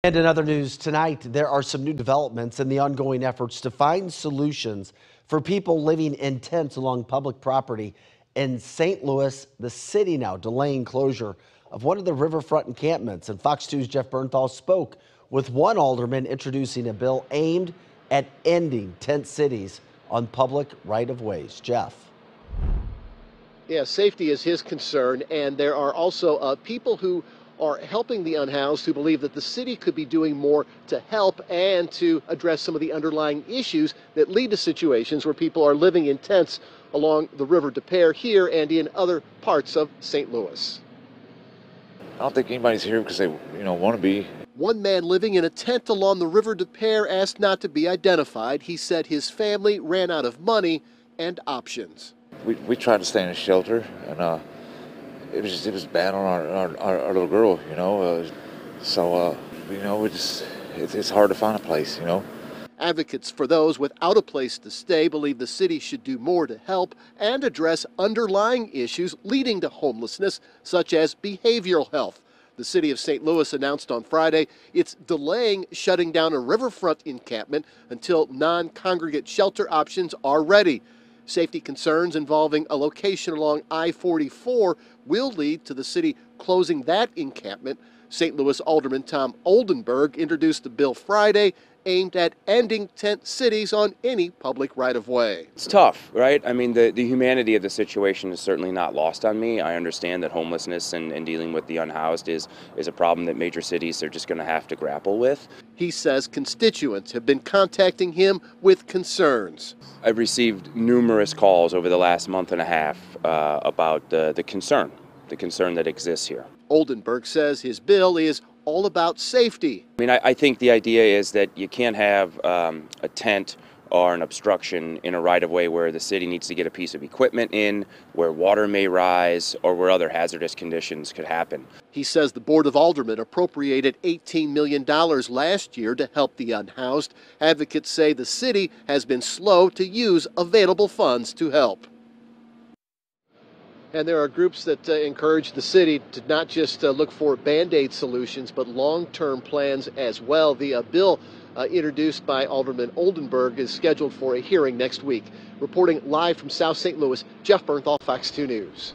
And in other news tonight, there are some new developments in the ongoing efforts to find solutions for people living in tents along public property in St. Louis. The city now delaying closure of one of the riverfront encampments. And Fox 2's Jeff Bernthal spoke with one alderman introducing a bill aimed at ending tent cities on public right-of-ways. Jeff. Yeah, safety is his concern, and there are also people who are helping the unhoused who believe that the city could be doing more to help and to address some of the underlying issues that lead to situations where people are living in tents along the River Des Peres here and in other parts of St. Louis. I don't think anybody's here because they, want to be. One man living in a tent along the River Des Peres asked not to be identified. He said his family ran out of money and options. We tried to stay in a shelter, and it was bad on our little girl, it's hard to find a place, Advocates for those without a place to stay believe the city should do more to help and address underlying issues leading to homelessness, such as behavioral health. The city of St. Louis announced on Friday it's delaying shutting down a riverfront encampment until non-congregate shelter options are ready. Safety concerns involving a location along I-44 will lead to the city closing that encampment. St. Louis Alderman Tom Oldenburg introduced the bill Friday aimed at ending tent cities on any public right-of-way. It's tough, right? I mean, the humanity of the situation is certainly not lost on me. I understand that homelessness and dealing with the unhoused is a problem that major cities are just going to have to grapple with. He says constituents have been contacting him with concerns. I've received numerous calls over the last month and a half about the concern that exists here. Oldenburg says his bill is all about safety. I mean, I think the idea is that you can't have a tent or an obstruction in a right-of-way where the city needs to get a piece of equipment in, where water may rise, or where other hazardous conditions could happen. He says the Board of Aldermen appropriated $18 million last year to help the unhoused. Advocates say the city has been slow to use available funds to help. And there are groups that encourage the city to not just look for Band-Aid solutions, but long-term plans as well. The bill introduced by Alderman Oldenburg is scheduled for a hearing next week. Reporting live from South St. Louis, Jeff Bernthal, Fox 2 News.